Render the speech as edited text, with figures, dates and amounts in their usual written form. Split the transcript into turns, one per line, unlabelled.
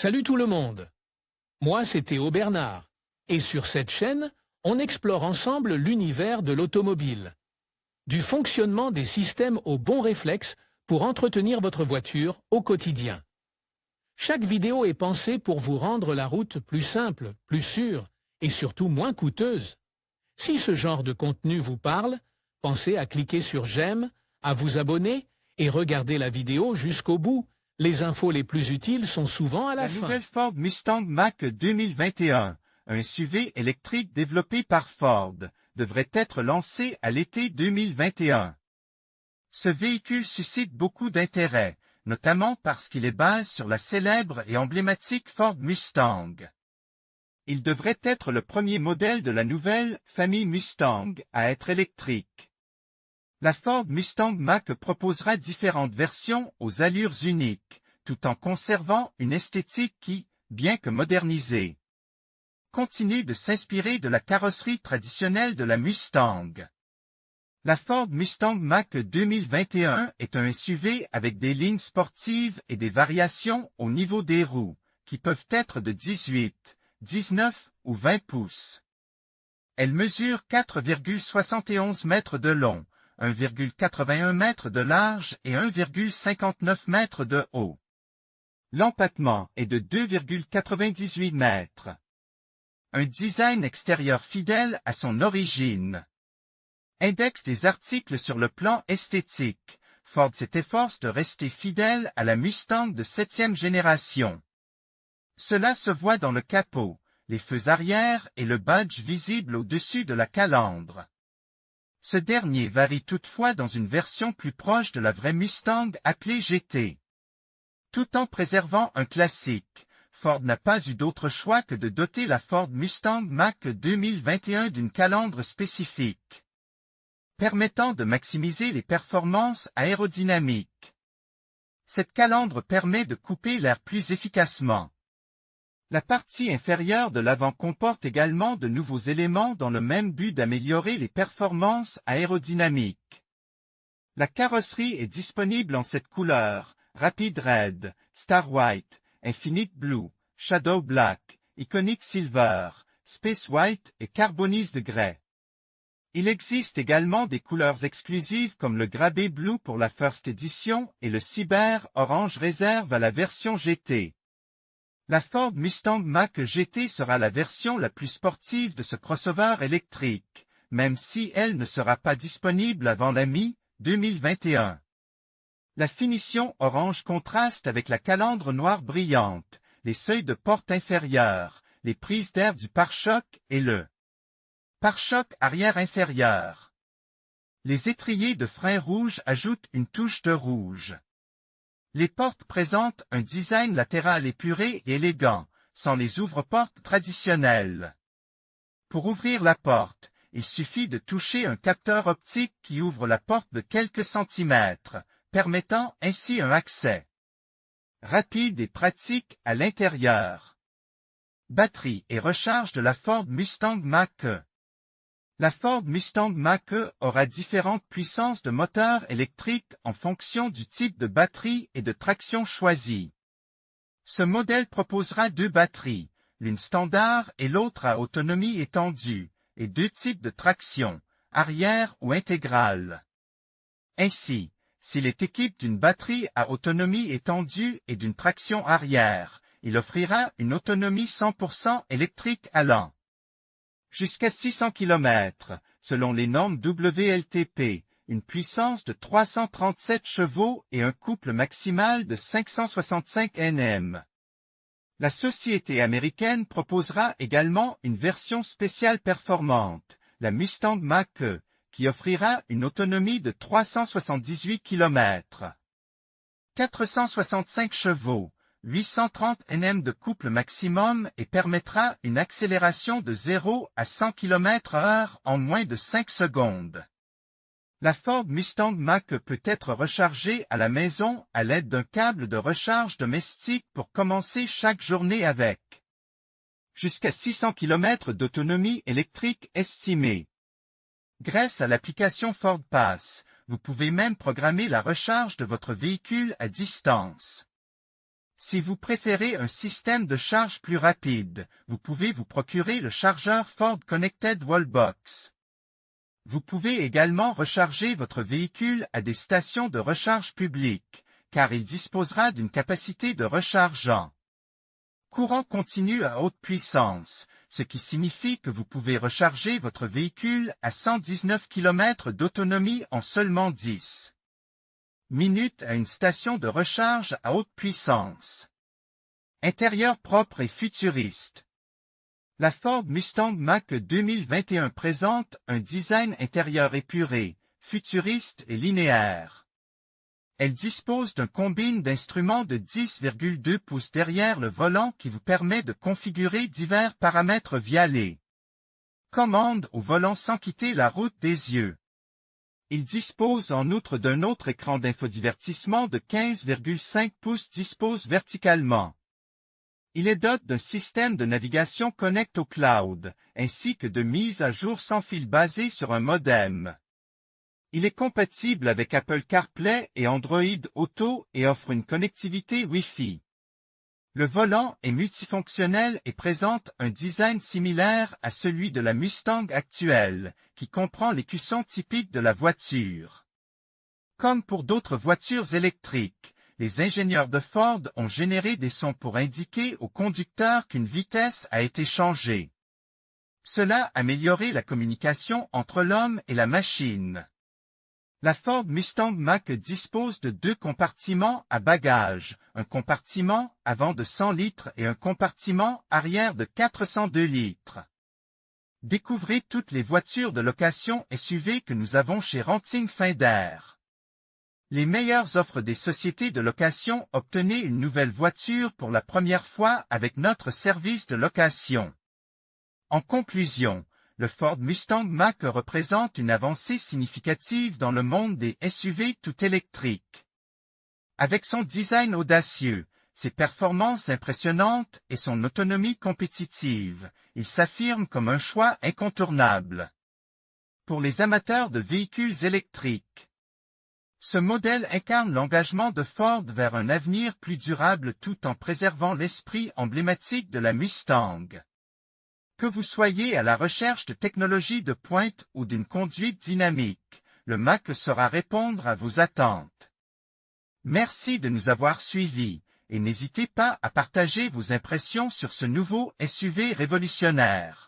Salut tout le monde. Moi, c'est Théo Bernard. Et sur cette chaîne, on explore ensemble l'univers de l'automobile. Du fonctionnement des systèmes aux bons réflexes pour entretenir votre voiture au quotidien. Chaque vidéo est pensée pour vous rendre la route plus simple, plus sûre et surtout moins coûteuse. Si ce genre de contenu vous parle, pensez à cliquer sur j'aime, à vous abonner et regarder la vidéo jusqu'au bout. Les infos les plus utiles sont souvent à la fin.
La nouvelle Ford Mustang Mach 2021, un SUV électrique développé par Ford, devrait être lancé à l'été 2021. Ce véhicule suscite beaucoup d'intérêt, notamment parce qu'il est basé sur la célèbre et emblématique Ford Mustang. Il devrait être le premier modèle de la nouvelle famille Mustang à être électrique. La Ford Mustang Mach proposera différentes versions aux allures uniques, tout en conservant une esthétique qui, bien que modernisée, continue de s'inspirer de la carrosserie traditionnelle de la Mustang. La Ford Mustang Mach 2021 est un SUV avec des lignes sportives et des variations au niveau des roues, qui peuvent être de 18, 19 ou 20 pouces. Elle mesure 4,71 mètres de long, 1,81 mètres de large et 1,59 mètres de haut. L'empattement est de 2,98 mètres. Un design extérieur fidèle à son origine. Index des articles sur le plan esthétique. Ford s'efforce de rester fidèle à la Mustang de 7e génération. Cela se voit dans le capot, les feux arrière et le badge visible au-dessus de la calandre. Ce dernier varie toutefois dans une version plus proche de la vraie Mustang appelée GT. Tout en préservant un classique, Ford n'a pas eu d'autre choix que de doter la Ford Mustang Mach 2021 d'une calandre spécifique, permettant de maximiser les performances aérodynamiques. Cette calandre permet de couper l'air plus efficacement. La partie inférieure de l'avant comporte également de nouveaux éléments dans le même but d'améliorer les performances aérodynamiques. La carrosserie est disponible en 7 couleurs, Rapid Red, Star White, Infinite Blue, Shadow Black, Iconic Silver, Space White et Carbonized Grey. Il existe également des couleurs exclusives comme le Grabé Blue pour la First Edition et le Cyber Orange réserve à la version GT. La Ford Mustang Mach GT sera la version la plus sportive de ce crossover électrique, même si elle ne sera pas disponible avant la mi-2021. La finition orange contraste avec la calandre noire brillante, les seuils de porte inférieurs, les prises d'air du pare-choc et le pare-choc arrière inférieur. Les étriers de frein rouge ajoutent une touche de rouge. Les portes présentent un design latéral épuré et élégant, sans les ouvre-portes traditionnels. Pour ouvrir la porte, il suffit de toucher un capteur optique qui ouvre la porte de quelques centimètres, permettant ainsi un accès rapide et pratique à l'intérieur. Batterie et recharge de la Ford Mustang Mach. La Ford Mustang Mach aura différentes puissances de moteur électrique en fonction du type de batterie et de traction choisie. Ce modèle proposera 2 batteries, l'une standard et l'autre à autonomie étendue, et 2 types de traction, arrière ou intégrale. Ainsi, s'il est équipé d'une batterie à autonomie étendue et d'une traction arrière, il offrira une autonomie 100% électrique allant jusqu'à 600 km, selon les normes WLTP, une puissance de 337 chevaux et un couple maximal de 565 Nm. La société américaine proposera également une version spéciale performante, la Mustang Mach, qui offrira une autonomie de 378 km. 465 chevaux, 830 Nm de couple maximum et permettra une accélération de 0 à 100 km/h en moins de 5 secondes. La Ford Mustang Mach peut être rechargée à la maison à l'aide d'un câble de recharge domestique pour commencer chaque journée avec jusqu'à 600 km d'autonomie électrique estimée. Grâce à l'application Ford Pass, vous pouvez même programmer la recharge de votre véhicule à distance. Si vous préférez un système de charge plus rapide, vous pouvez vous procurer le chargeur Ford Connected Wallbox. Vous pouvez également recharger votre véhicule à des stations de recharge publiques, car il disposera d'une capacité de recharge en courant continu à haute puissance, ce qui signifie que vous pouvez recharger votre véhicule à 119 km d'autonomie en seulement 10 minutes à une station de recharge à haute puissance. Intérieur propre et futuriste. La Ford Mustang Mach 2021 présente un design intérieur épuré, futuriste et linéaire. Elle dispose d'un combine d'instruments de 10,2 pouces derrière le volant qui vous permet de configurer divers paramètres via les commandes au volant sans quitter la route des yeux. Il dispose en outre d'un autre écran d'infodivertissement de 15,5 pouces dispose verticalement. Il est doté d'un système de navigation Connect au Cloud, ainsi que de mise à jour sans fil basé sur un modem. Il est compatible avec Apple CarPlay et Android Auto et offre une connectivité Wi-Fi. Le volant est multifonctionnel et présente un design similaire à celui de la Mustang actuelle, qui comprend l'écusson typique de la voiture. Comme pour d'autres voitures électriques, les ingénieurs de Ford ont généré des sons pour indiquer au conducteur qu'une vitesse a été changée. Cela a amélioré la communication entre l'homme et la machine. La Ford Mustang Mach dispose de 2 compartiments à bagages, un compartiment avant de 100 litres et un compartiment arrière de 402 litres. Découvrez toutes les voitures de location SUV que nous avons chez Renting Finder. Les meilleures offres des sociétés de location. Obtenez une nouvelle voiture pour la première fois avec notre service de location. En conclusion, le Ford Mustang Mach représente une avancée significative dans le monde des SUV tout électriques. Avec son design audacieux, ses performances impressionnantes et son autonomie compétitive, il s'affirme comme un choix incontournable. Pour les amateurs de véhicules électriques, ce modèle incarne l'engagement de Ford vers un avenir plus durable tout en préservant l'esprit emblématique de la Mustang. Que vous soyez à la recherche de technologies de pointe ou d'une conduite dynamique, le Mach saura répondre à vos attentes. Merci de nous avoir suivis, et n'hésitez pas à partager vos impressions sur ce nouveau SUV révolutionnaire.